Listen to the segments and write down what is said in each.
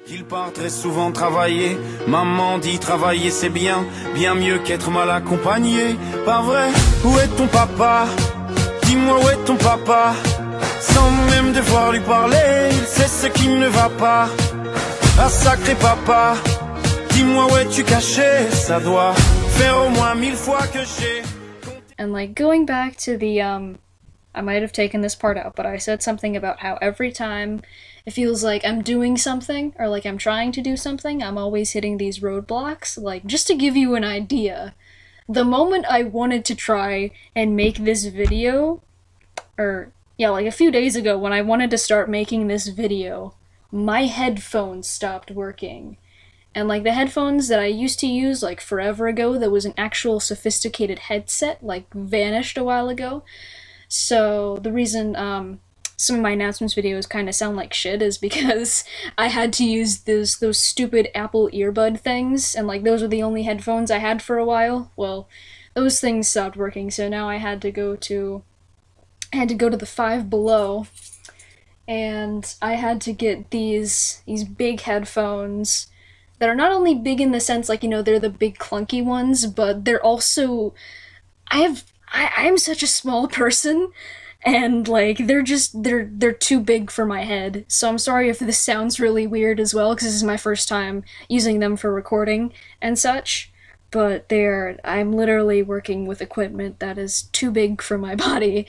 Qu'il part très souvent travailler. Maman dit travailler c'est bien, bien mieux qu'être mal accompagné. Pas vrai? Où est ton papa? Dis-moi où est ton papa? Sans même devoir lui parler, il sait ce qui ne va pas. Ah sacré papa, dis-moi où es-tu caché? Ça doit faire au moins 1000 fois que j'ai... And like going back to the I might have taken this part out, but I said something about how every time it feels like I'm doing something, or like I'm trying to do something, I'm always hitting these roadblocks. Like, just to give you an idea, the moment I wanted to try and make this video, or, yeah, like a few days ago when I wanted to start making this video, my headphones stopped working. And like the headphones that I used to use like forever ago that was an actual sophisticated headset, like vanished a while ago. So the reason some of my announcements videos kind of sound like shit is because I had to use those stupid Apple earbud things, and like those were the only headphones I had for a while. Well, those things stopped working, so now I had to go to the Five Below, and I had to get these big headphones that are not only big in the sense like, you know, they're the big clunky ones, but they're also I'm such a small person, and like they're too big for my head. So I'm sorry if this sounds really weird as well, because this is my first time using them for recording and such. But I'm literally working with equipment that is too big for my body,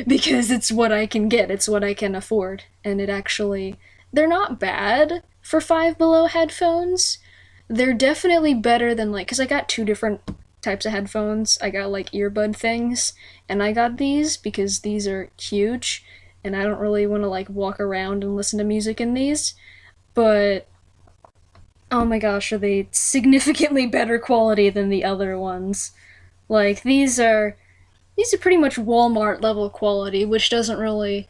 because it's what I can get, it's what I can afford, and they're not bad for Five Below headphones. They're definitely better than like, because I got two different types of headphones. I got like earbud things, and I got these because these are huge, and I don't really want to like walk around and listen to music in these, but oh my gosh, are they significantly better quality than the other ones. Like these are pretty much Walmart level quality, which doesn't really,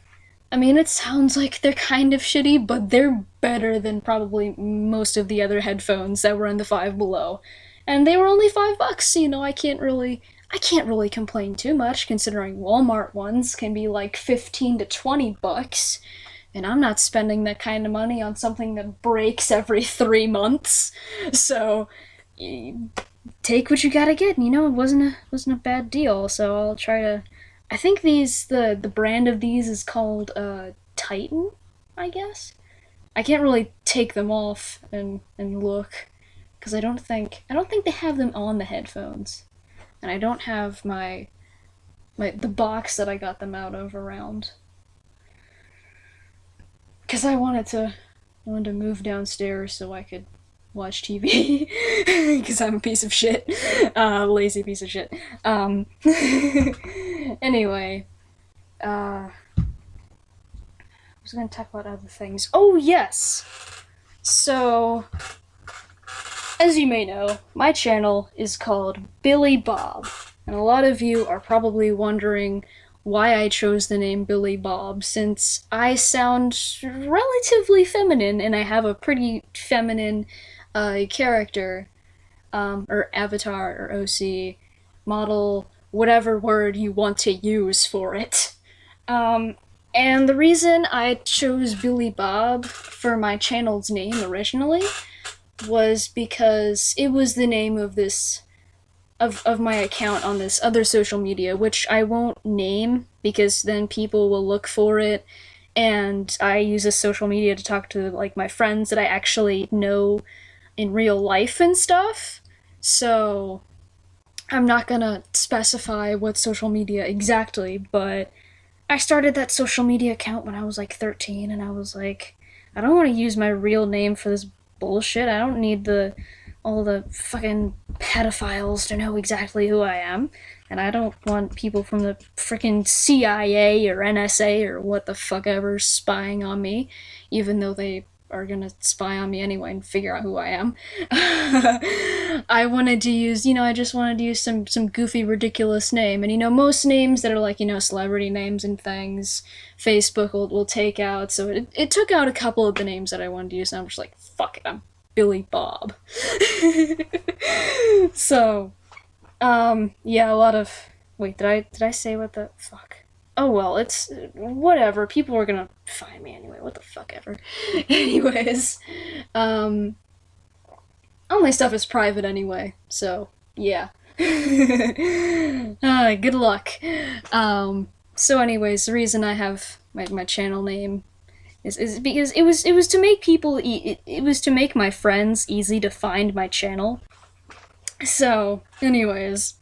I mean, it sounds like they're kind of shitty, but they're better than probably most of the other headphones that were in the Five Below. And they were only $5, you know, I can't really complain too much, considering Walmart ones can be like 15 to 20 bucks, and I'm not spending that kind of money on something that breaks every 3 months. So take what you gotta get, you know, it wasn't a bad deal, so I'll try to, I think the brand of these is called Titan, I guess. I can't really take them off and look, because I don't think they have them on the headphones, and I don't have the box that I got them out of around, because I wanted to move downstairs so I could watch TV, because I'm a piece of shit, lazy piece of shit. Anyway, I was gonna talk about other things. Oh yes, so as you may know, my channel is called Billy Bob, and a lot of you are probably wondering why I chose the name Billy Bob, since I sound relatively feminine and I have a pretty feminine character, or avatar, or OC, model, whatever word you want to use for it. And the reason I chose Billy Bob for my channel's name originally was because it was the name of this of my account on this other social media, which I won't name because then people will look for it, and I use this social media to talk to like my friends that I actually know in real life and stuff. So I'm not gonna specify what social media exactly, but I started that social media account when I was like 13, and I was like, I don't want to use my real name for this bullshit. I don't need all the fucking pedophiles to know exactly who I am, and I don't want people from the frickin' CIA or NSA or what the fuck ever spying on me, even though they are gonna spy on me anyway and figure out who I am. I wanted to use, I just wanted to use some goofy, ridiculous name, and most names that are like, celebrity names and things, Facebook will take out, so it took out a couple of the names that I wanted to use, and I'm just like, fuck it, I'm Billy Bob. So, yeah, a lot of, wait, did I say what the fuck? Oh well, it's whatever, people are gonna find me anyway, what the fuck ever. Anyways, All my stuff is private anyway, so yeah. Good luck. So anyways, the reason I have my channel name is because it was to make people it was to make my friends easy to find my channel. So anyways,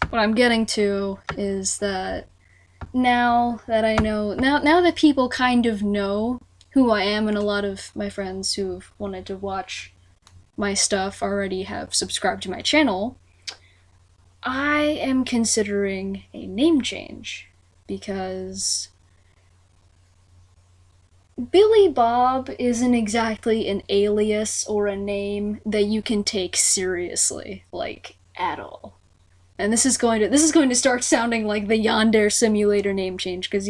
what I'm getting to is that now that I know now that people kind of know who I am, and a lot of my friends who've wanted to watch my stuff already have subscribed to my channel, I am considering a name change because Billy Bob isn't exactly an alias or a name that you can take seriously, like, at all. And this is going to start sounding like the Yandere Simulator name change, because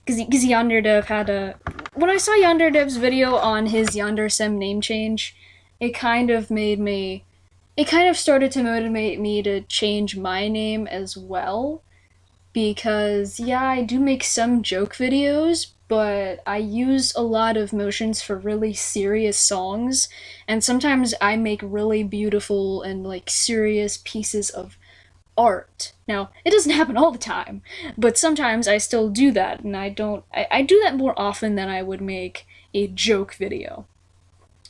because Yanderdev had a when I saw Yanderdev's video on his Yandere Sim name change, it kind of started to motivate me to change my name as well, because yeah, I do make some joke videos, but I use a lot of motions for really serious songs, and sometimes I make really beautiful and like serious pieces of art. Now, it doesn't happen all the time, but sometimes I still do that, and I do that more often than I would make a joke video.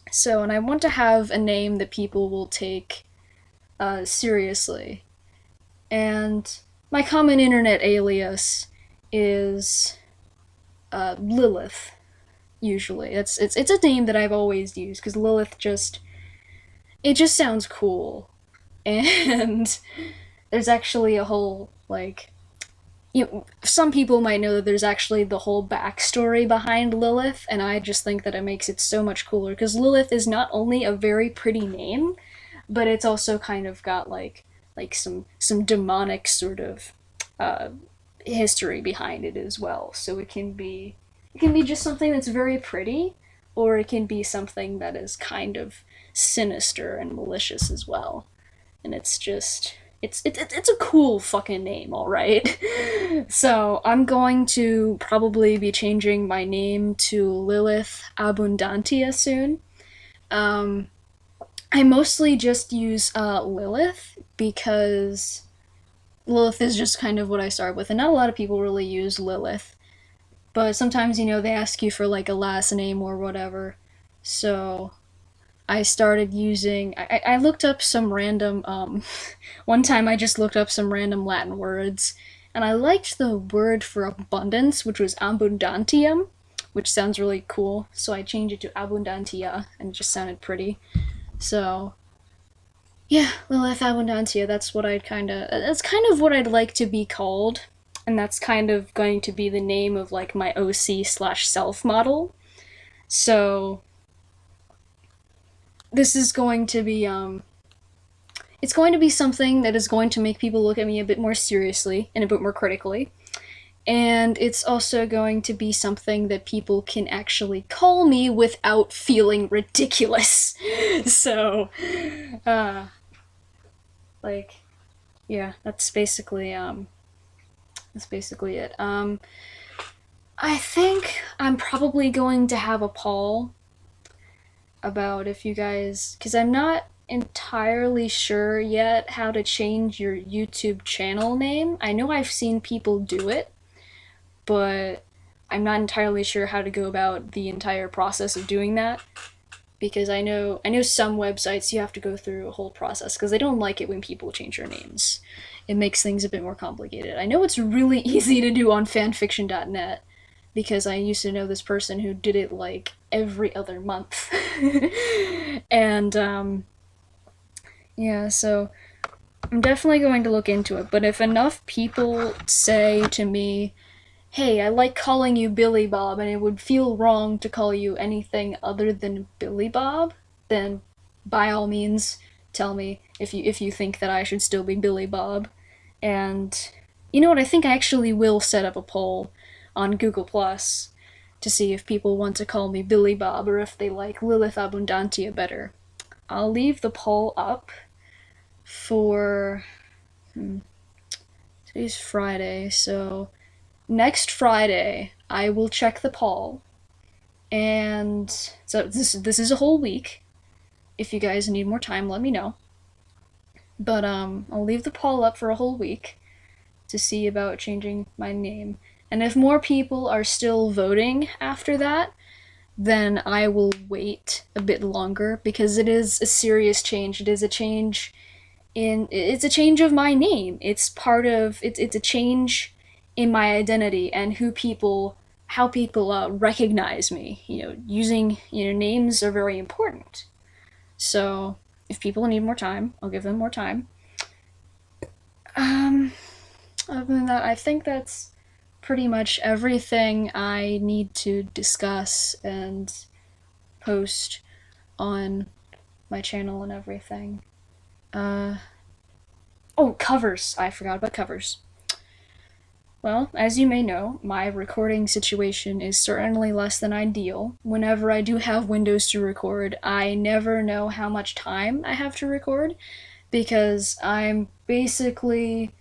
So, and I want to have a name that people will take seriously. And my common internet alias is Lilith. Usually, it's a name that I've always used because Lilith just sounds cool, and there's actually a whole like. Some people might know that there's actually the whole backstory behind Lilith, and I just think that it makes it so much cooler because Lilith is not only a very pretty name, but it's also kind of got like some demonic sort of uh, history behind it as well. So it can be just something that's very pretty, or it can be something that is kind of sinister and malicious as well. And it's just it's a cool fucking name, all right. So I'm going to probably be changing my name to Lilith Abundantia soon. Um, I mostly just use Lilith because Lilith is just kind of what I start with, and not a lot of people really use Lilith. But sometimes, they ask you for like a last name or whatever. So I started using. I looked up some random. One time I just looked up some random Latin words, and I liked the word for abundance, which was abundantium, which sounds really cool. So I changed it to abundantia, and it just sounded pretty. So yeah, Lilith Abundantia. That's kind of what I'd like to be called, and that's kind of going to be the name of like my OC/self model. So this is going to be it's going to be something that is going to make people look at me a bit more seriously and a bit more critically. And it's also going to be something that people can actually call me without feeling ridiculous. So, like, yeah, that's basically it. I think I'm probably going to have a poll about if you guys, because I'm not entirely sure yet how to change your YouTube channel name. I know I've seen people do it, but I'm not entirely sure how to go about the entire process of doing that, because I know some websites you have to go through a whole process because they don't like it when people change their names. It makes things a bit more complicated. I know it's really easy to do on fanfiction.net because I used to know this person who did it like every other month. And yeah, so I'm definitely going to look into it, but if enough people say to me, hey, I like calling you Billy Bob, and it would feel wrong to call you anything other than Billy Bob, then by all means tell me if you think that I should still be Billy Bob. And you know what, I think I actually will set up a poll on Google Plus to see if people want to call me Billy Bob or if they like Lilith Abundantia better. I'll leave the poll up for today's Friday, so next Friday I will check the poll, And so this is a whole week. If you guys need more time, let me know. But I'll leave the poll up for a whole week to see about changing my name. And if more people are still voting after that, then I will wait a bit longer, because it is a serious change. It is a change it's a change of my name. It's part of it's a change in my identity and how people recognize me. Using names are very important. So if people need more time, I'll give them more time. Other than that, I think that's pretty much everything I need to discuss and post on my channel and everything. Oh, covers! I forgot about covers. Well, as you may know, my recording situation is certainly less than ideal. Whenever I do have windows to record, I never know how much time I have to record, because I'm basically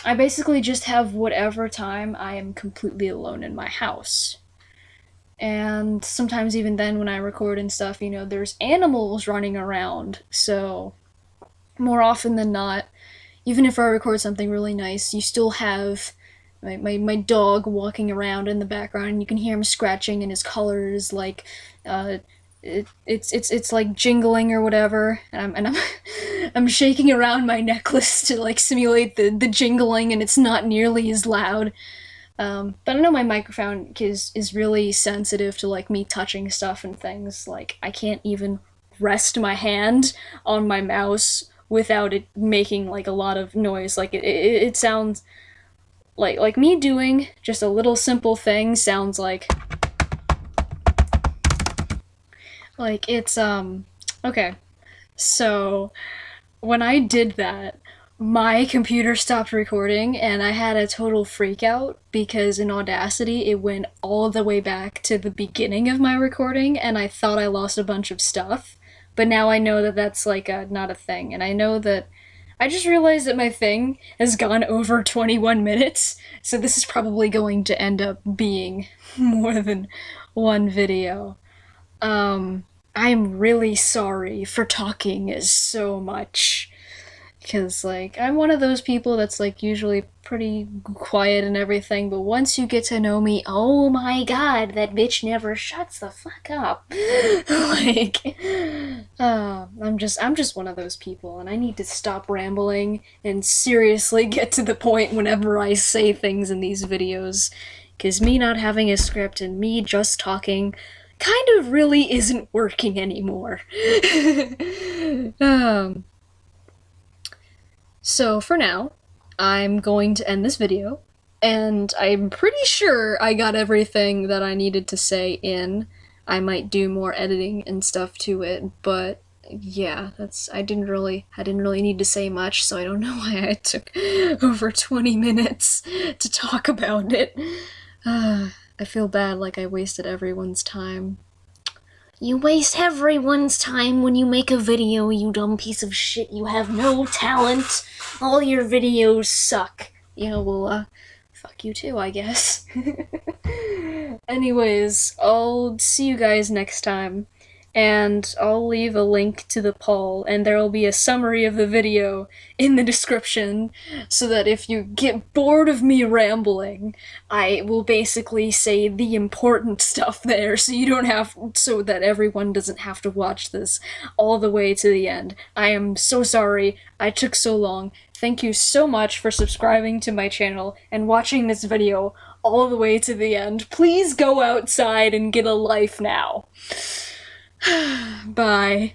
I basically just have whatever time I am completely alone in my house. And sometimes even then when I record and stuff, there's animals running around, so more often than not, even if I record something really nice, you still have my dog walking around in the background, and you can hear him scratching, and his collar is like, it's like jingling or whatever, and I'm shaking around my necklace to like simulate the jingling, and it's not nearly as loud. But I know my microphone is really sensitive to like me touching stuff and things. Like, I can't even rest my hand on my mouse without it making like a lot of noise. Like it sounds like me doing just a little simple thing sounds like it's okay. So when I did that, my computer stopped recording, and I had a total freak out, because in Audacity it went all the way back to the beginning of my recording, and I thought I lost a bunch of stuff. But now I know that that's like not a thing, and I know that I just realized that my thing has gone over 21 minutes, so this is probably going to end up being more than one video. I'm really sorry for talking so much, because like I'm one of those people that's like usually pretty quiet and everything, but once you get to know me, oh my god, that bitch never shuts the fuck up. Like, I'm just one of those people, and I need to stop rambling and seriously get to the point whenever I say things in these videos, because me not having a script and me just talking kind of really isn't working anymore. So for now, I'm going to end this video, and I'm pretty sure I got everything that I needed to say in. I might do more editing and stuff to it, but yeah, I didn't really need to say much, so I don't know why I took over 20 minutes to talk about it. I feel bad, like I wasted everyone's time. You waste everyone's time when you make a video, you dumb piece of shit. You have no talent. All your videos suck. Yeah, well, fuck you too, I guess. Anyways, I'll see you guys next time, and I'll leave a link to the poll, and there'll be a summary of the video in the description, so that if you get bored of me rambling, I will basically say the important stuff there, so that everyone doesn't have to watch this all the way to the end. I am so sorry I took so long. Thank you so much for subscribing to my channel and watching this video all the way to the end. Please go outside and get a life now. Bye.